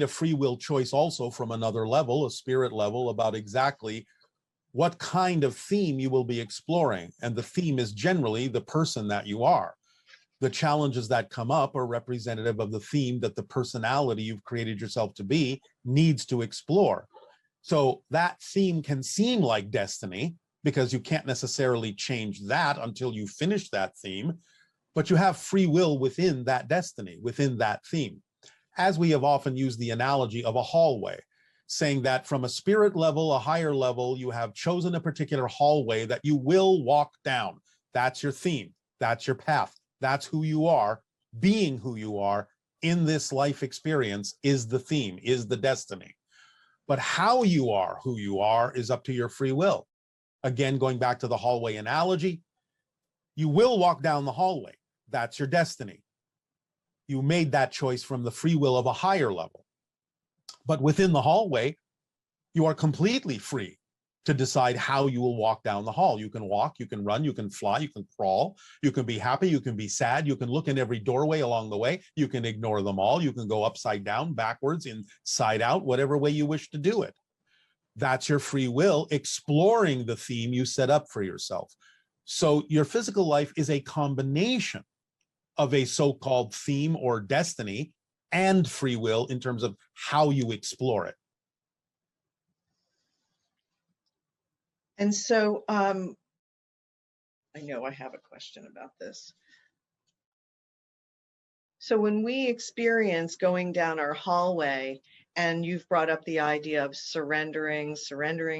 a free will choice also from another level, a spirit level, about exactly what kind of theme you will be exploring. And the theme is generally the person that you are. The challenges that come up are representative of the theme that the personality you've created yourself to be needs to explore. So that theme can seem like destiny because you can't necessarily change that until you finish that theme, but you have free will within that destiny, within that theme. As we have often used the analogy of a hallway, saying that from a spirit level, a higher level, you have chosen a particular hallway that you will walk down. That's your theme. That's your path. That's who you are. Being who you are in this life experience is the theme, is the destiny. But how you are who you are is up to your free will. Again, going back to the hallway analogy, you will walk down the hallway. That's your destiny. You made that choice from the free will of a higher level. But within the hallway, you are completely free to decide how you will walk down the hall. You can walk, you can run, you can fly, you can crawl, you can be happy, you can be sad, you can look in every doorway along the way, you can ignore them all, you can go upside down, backwards, inside out, whatever way you wish to do it. That's your free will exploring the theme you set up for yourself. So your physical life is a combination of a so-called theme or destiny and free will in terms of how you explore it. And so I know I have a question about this. So when we experience going down our hallway, and you've brought up the idea of surrendering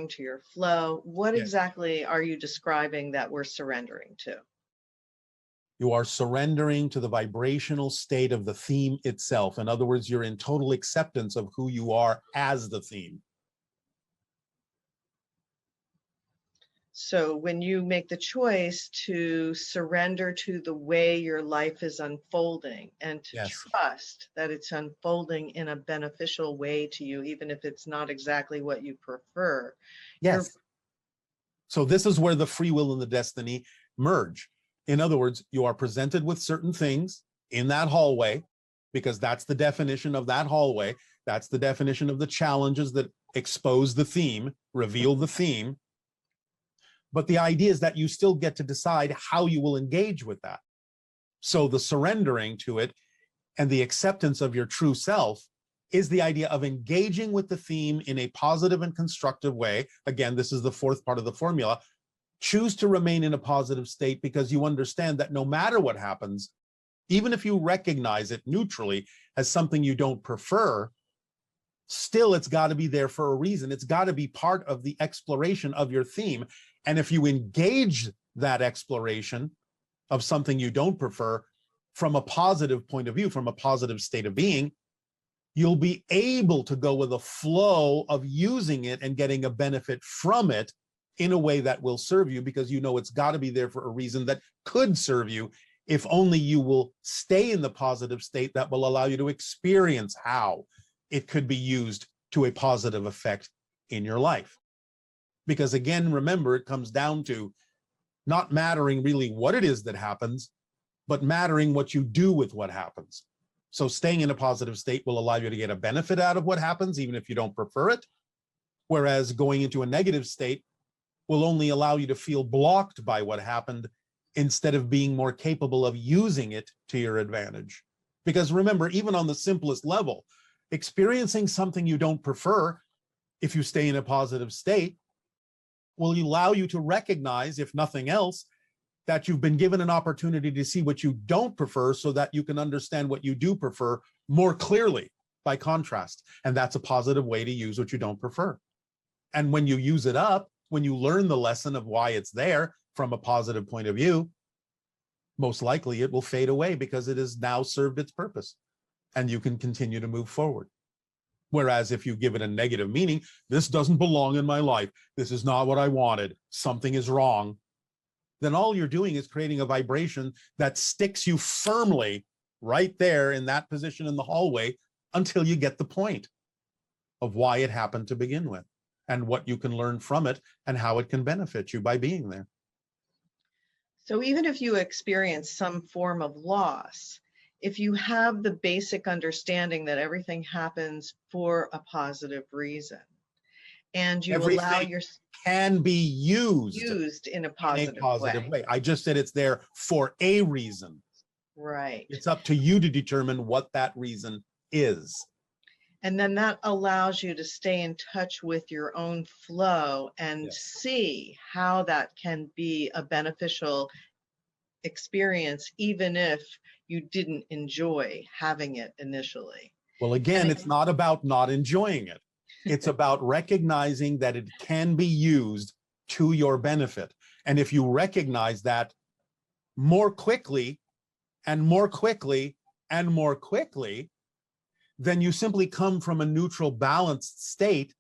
to your flow, what exactly are you describing that we're surrendering to? You are surrendering to the vibrational state of the theme itself. In other words, you're in total acceptance of who you are as the theme. So when you make the choice to surrender to the way your life is unfolding and to trust that it's unfolding in a beneficial way to you, even if it's not exactly what you prefer. Yes. So this is where the free will and the destiny merge. In other words, you are presented with certain things in that hallway, because that's the definition of that hallway. That's the definition of the challenges that expose the theme, reveal the theme. But the idea is that you still get to decide how you will engage with that. So the surrendering to it and the acceptance of your true self is the idea of engaging with the theme in a positive and constructive way. Again, this is the fourth part of the formula. Choose to remain in a positive state because you understand that no matter what happens, even if you recognize it neutrally as something you don't prefer, still it's got to be there for a reason. It's got to be part of the exploration of your theme. And if you engage that exploration of something you don't prefer from a positive point of view, from a positive state of being, you'll be able to go with a flow of using it and getting a benefit from it in a way that will serve you, because you know it's got to be there for a reason that could serve you, if only you will stay in the positive state that will allow you to experience how it could be used to a positive effect in your life. Because again, remember, it comes down to not mattering really what it is that happens, but mattering what you do with what happens. So staying in a positive state will allow you to get a benefit out of what happens, even if you don't prefer it. Whereas going into a negative state will only allow you to feel blocked by what happened instead of being more capable of using it to your advantage. Because remember, even on the simplest level, experiencing something you don't prefer, if you stay in a positive state, will allow you to recognize, if nothing else, that you've been given an opportunity to see what you don't prefer so that you can understand what you do prefer more clearly by contrast. And that's a positive way to use what you don't prefer. And when you use it up, when you learn the lesson of why it's there from a positive point of view, most likely it will fade away because it has now served its purpose and you can continue to move forward. Whereas if you give it a negative meaning, this doesn't belong in my life, this is not what I wanted, something is wrong, then all you're doing is creating a vibration that sticks you firmly right there in that position in the hallway until you get the point of why it happened to begin with and what you can learn from it and how it can benefit you by being there. So even if you experience some form of loss, if you have the basic understanding that everything happens for a positive reason, and you allow Everything your can be used used in a in a positive positive way. way. I just said it's there for a reason. Right. It's up to you to determine what that reason is. And then that allows you to stay in touch with your own flow and Yes. see how that can be a beneficial experience, even if you didn't enjoy having it initially. Well, again, it's not about not enjoying it. It's about recognizing that it can be used to your benefit. And if you recognize that more quickly and more quickly and more quickly, then you simply come from a neutral, balanced state,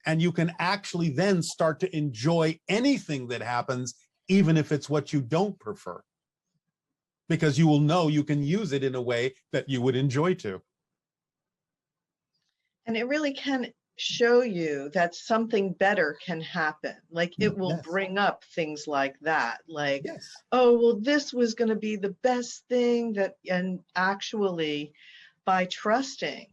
and you can actually then start to enjoy anything that happens, even if it's what you don't prefer, because you will know you can use it in a way that you would enjoy to. And it really can show you that something better can happen. Like it will Yes. bring up things like that. Like, Yes. oh, well, this was going to be the best thing that, and actually, by trusting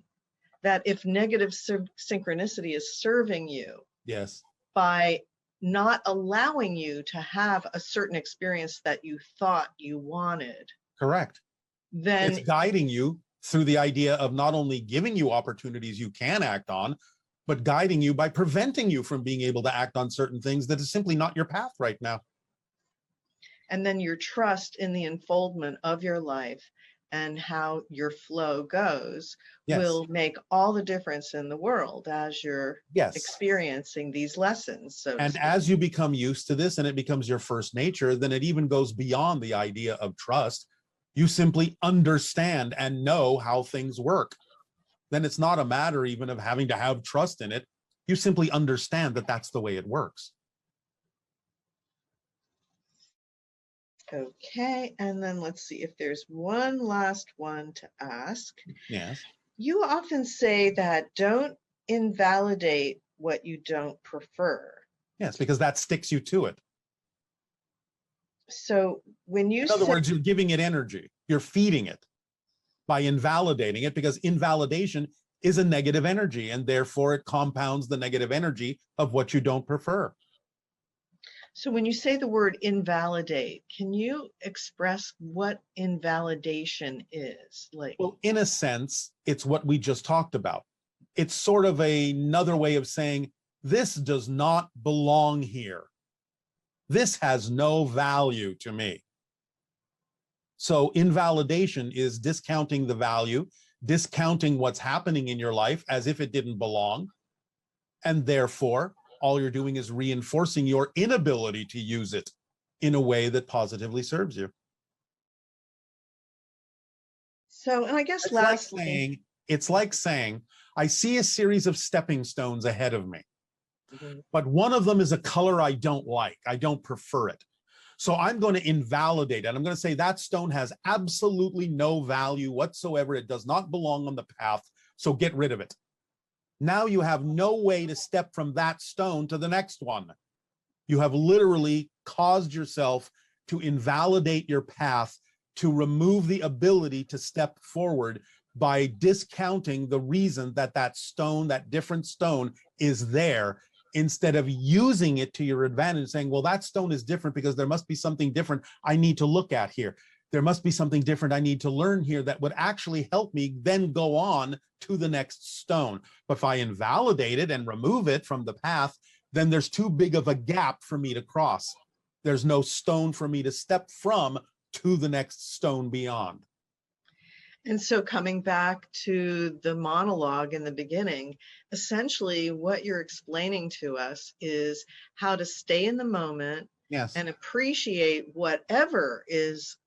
that if negative synchronicity is serving you, Yes. by not allowing you to have a certain experience that you thought you wanted, Correct. then It's guiding you through the idea of not only giving you opportunities you can act on, but guiding you by preventing you from being able to act on certain things that is simply not your path right now. and then your trust in the unfoldment of your life and how your flow goes Yes. will make all the difference in the world as you're Yes. experiencing these lessons. So And as you become used to this and it becomes your first nature, then it even goes beyond the idea of trust. You simply understand and know how things work. Then it's not a matter even of having to have trust in it. You simply understand that that's the way it works. okay, and then let's see if there's one last one to ask. Yes. You often say that don't invalidate what you don't prefer. Yes, because that sticks you to it. So when you In other say, words, you're giving it energy. You're feeding it by invalidating it, because invalidation is a negative energy, and therefore it compounds the negative energy of what you don't prefer. so when you say the word invalidate, can you express what invalidation is? Like, Well, in a sense, it's what we just talked about. It's sort of another way of saying, this does not belong here. This has no value to me. So invalidation is discounting the value, discounting what's happening in your life as if it didn't belong. And therefore, all you're doing is reinforcing your inability to use it in a way that positively serves you. so, and I guess It's lastly, like saying, I see a series of stepping stones ahead of me, Mhm. but one of them is a color I don't like. I don't prefer it. So I'm going to invalidate it. I'm going to say that stone has absolutely no value whatsoever. It does not belong on the path. So get rid of it. Now you have no way to step from that stone to the next one. You have literally caused yourself to invalidate your path, to remove the ability to step forward by discounting the reason that that stone, that different stone, is there, instead of using it to your advantage, saying, well, that stone is different because there must be something different I need to look at here. There must be something different I need to learn here that would actually help me then go on to the next stone. But if I invalidate it and remove it from the path, then there's too big of a gap for me to cross. There's no stone for me to step from to the next stone beyond. And so coming back to the monologue in the beginning, essentially what you're explaining to us is how to stay in the moment Yes. and appreciate whatever is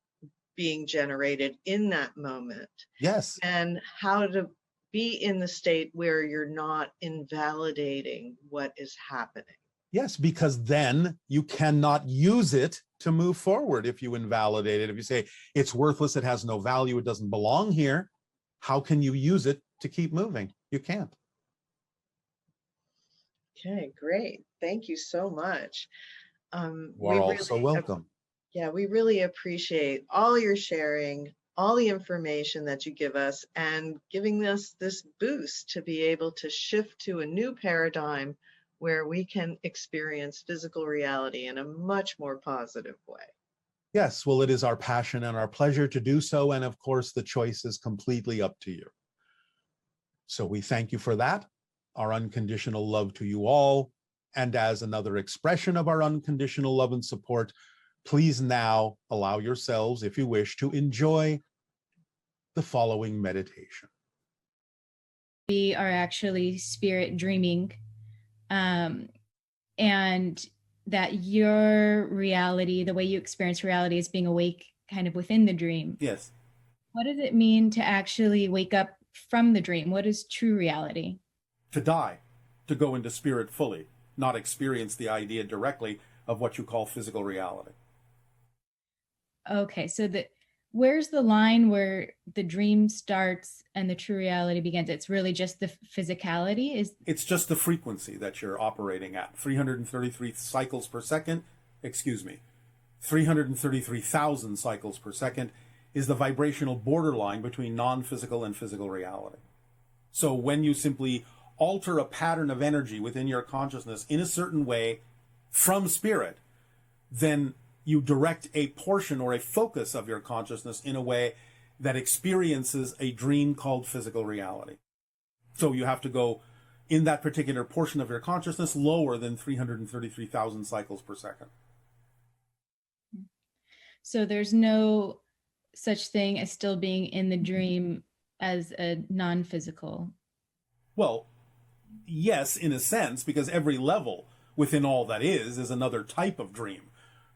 being generated in that moment, Yes. and how to be in the state where you're not invalidating what is happening. Yes, because then you cannot use it to move forward if you invalidate it. If you say it's worthless, it has no value, it doesn't belong here, how can you use it to keep moving? You can't. Okay, great. Thank you so much. You are also welcome. Yeah, we really appreciate all your sharing, all the information that you give us and giving us this boost to be able to shift to a new paradigm where we can experience physical reality in a much more positive way. Yes, well, it is our passion and our pleasure to do so. And of course, the choice is completely up to you. So we thank you for that, our unconditional love to you all. And as another expression of our unconditional love and support, please now allow yourselves, if you wish, to enjoy the following meditation. We are actually spirit dreaming, and that your reality, the way you experience reality, is being awake kind of within the dream. Yes. What does it mean to actually wake up from the dream? What is true reality? To die, to go into spirit fully, not experience the idea directly of what you call physical reality. Okay, so where's the line where the dream starts and the true reality begins? It's really just the physicality? It's just the frequency that you're operating at. 333 cycles per second, 333,000 cycles per second is the vibrational borderline between non-physical and physical reality. So when you simply alter a pattern of energy within your consciousness in a certain way from spirit, then you direct a portion or a focus of your consciousness in a way that experiences a dream called physical reality. So you have to go in that particular portion of your consciousness lower than 333,000 cycles per second. So there's no such thing as still being in the dream as a non-physical. Well, yes, in a sense, because every level within all that is another type of dream.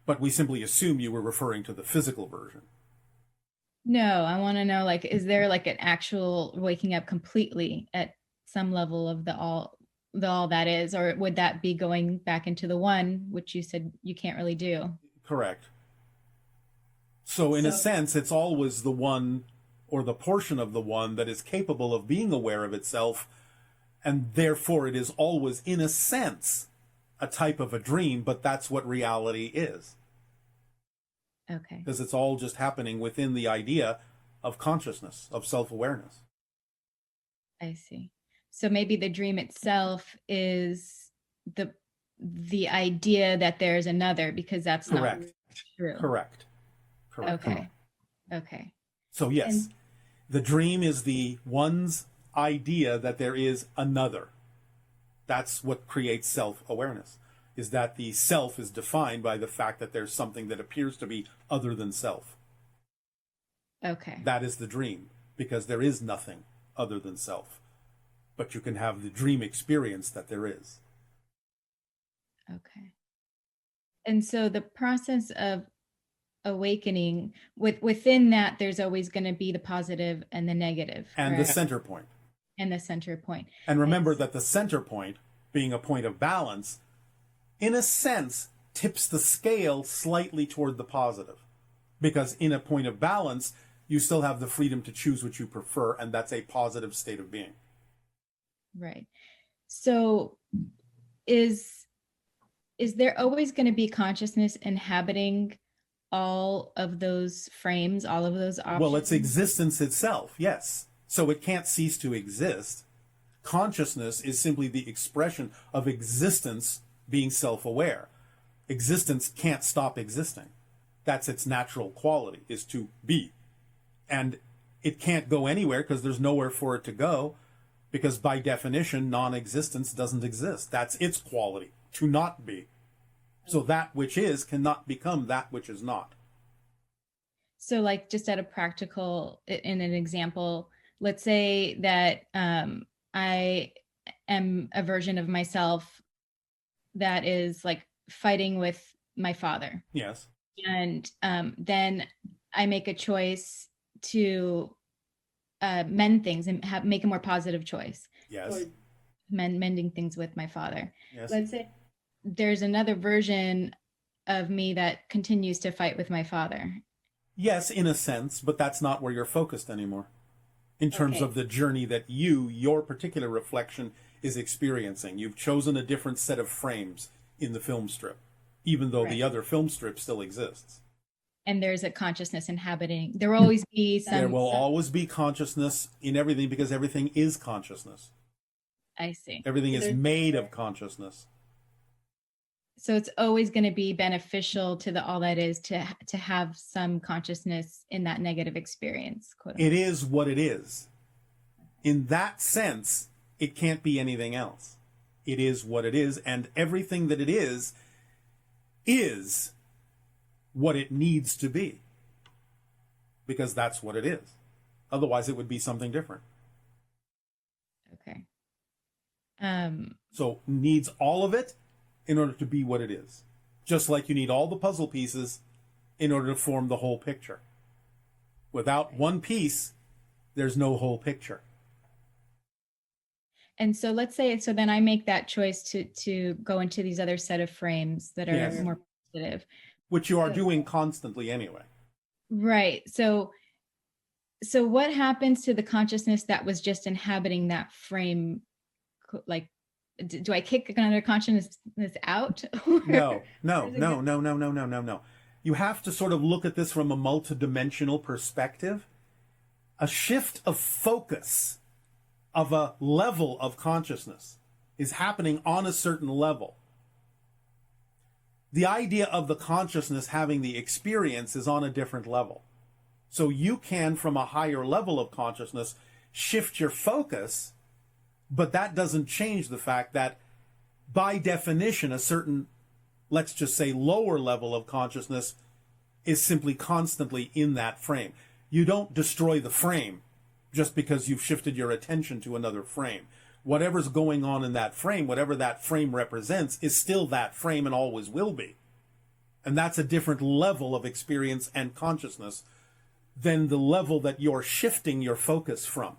But we simply assume you were referring to the physical version. No, I want to know, like, is there like an actual waking up completely at some level of the all that is, or would that be going back into the one, which you said you can't really do? Correct. So in a sense, it's always the one or the portion of the one that is capable of being aware of itself, and therefore it is always, in a sense, a type of a dream, but that's what reality is. Okay. Because it's all just happening within the idea of consciousness, of self-awareness. I see. So maybe the dream itself is the idea that there's another, because that's Correct. not true. Correct. Okay. Okay. So yes, the dream is the one's idea that there is another. That's what creates self-awareness, is that the self is defined by the fact that there's something that appears to be other than self. Okay. That is the dream, because there is nothing other than self. But you can have the dream experience that there is. Okay. And so the process of awakening, within that, there's always going to be the positive and the negative. And correct? the center point. And the center point. And remember that the center point, being a point of balance, in a sense, tips the scale slightly toward the positive. Because in a point of balance, you still have the freedom to choose what you prefer, and that's a positive state of being. Right. So is there always going to be consciousness inhabiting all of those frames, all of those options? Well, it's existence itself, yes. So it can't cease to exist. Consciousness is simply the expression of existence being self-aware. Existence can't stop existing. That's its natural quality, is to be. And it can't go anywhere because there's nowhere for it to go, because by definition, non-existence doesn't exist. That's its quality, to not be. So that which is cannot become that which is not. So like just at a practical, in an example, let's say that I am a version of myself that is like fighting with my father. Yes. And then I make a choice to mend things and make a more positive choice. Yes. Mending things with my father. Yes. Let's say there's another version of me that continues to fight with my father. Yes, in a sense, but that's not where you're focused anymore. In terms of the journey that your particular reflection is experiencing. You've chosen a different set of frames in the film strip, even though the other film strip still exists. and there's a consciousness inhabiting. There will always be some. There will always be consciousness in everything because everything is consciousness. I see. Everything is made of consciousness. So it's always going to be beneficial to the all that is to have some consciousness in that negative experience. Quote unquote. It is what it is. In that sense, it can't be anything else. It is what it is, and everything that it is what it needs to be. Because that's what it is. Otherwise, it would be something different. Okay. So needs all of it in order to be what it is. Just like you need all the puzzle pieces in order to form the whole picture. Without one piece, there's no whole picture. And so let's say, so then I make that choice to go into these other set of frames that are Yes. more positive. Which you are doing constantly anyway. Right. So what happens to the consciousness that was just inhabiting that frame? Like, do I kick another consciousness out? No. You have to sort of look at this from a multidimensional perspective. A shift of focus of a level of consciousness is happening on a certain level. The idea of the consciousness having the experience is on a different level. So you can, from a higher level of consciousness, shift your focus, but that doesn't change the fact that, by definition, a certain, let's just say, lower level of consciousness is simply constantly in that frame. You don't destroy the frame just because you've shifted your attention to another frame. Whatever's going on in that frame, whatever that frame represents, is still that frame and always will be. And that's a different level of experience and consciousness than the level that you're shifting your focus from.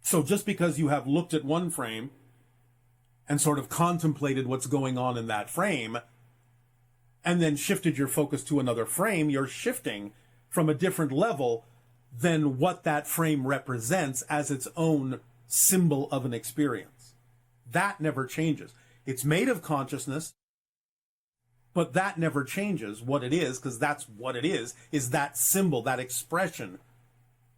So just because you have looked at one frame and sort of contemplated what's going on in that frame, and then shifted your focus to another frame, you're shifting from a different level than what that frame represents as its own symbol of an experience. That never changes. It's made of consciousness, but that never changes what it is, because that's what it is that symbol, that expression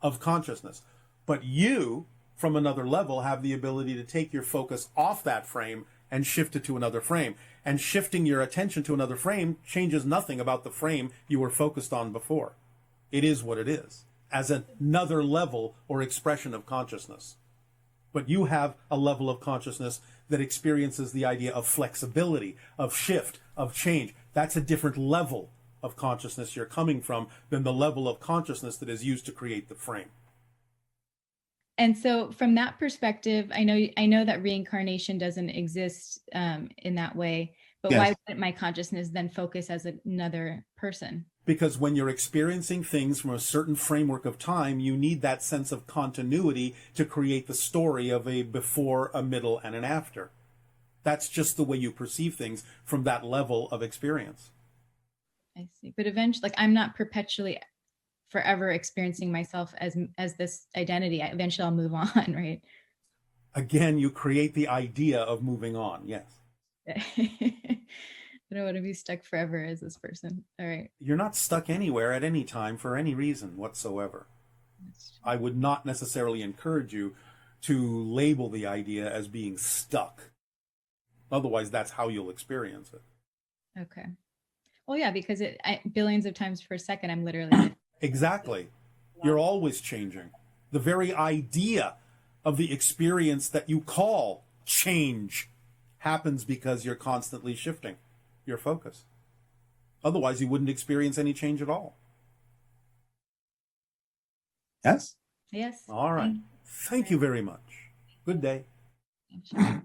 of consciousness. But you, from another level, have the ability to take your focus off that frame and shift it to another frame. And shifting your attention to another frame changes nothing about the frame you were focused on before. It is what it is, as another level or expression of consciousness. But you have a level of consciousness that experiences the idea of flexibility, of shift, of change. That's a different level of consciousness you're coming from than the level of consciousness that is used to create the frame. And so from that perspective, I know that reincarnation doesn't exist in that way, but Yes. why wouldn't my consciousness then focus as another person? Because when you're experiencing things from a certain framework of time, you need that sense of continuity to create the story of a before, a middle, and an after. That's just the way you perceive things from that level of experience. I see. But eventually, like, I'm not perpetually forever experiencing myself as this identity. Eventually I'll move on, right? Again, you create the idea of moving on, yes. I don't want to be stuck forever as this person. All right. You're not stuck anywhere at any time for any reason whatsoever. I would not necessarily encourage you to label the idea as being stuck. Otherwise, that's how you'll experience it. Okay. Well, yeah, because billions of times per second, I'm literally... Exactly. You're always changing. The very idea of the experience that you call change happens because you're constantly shifting your focus. Otherwise, you wouldn't experience any change at all. Yes? Yes. All right. Thank you very much. Good day. Sure.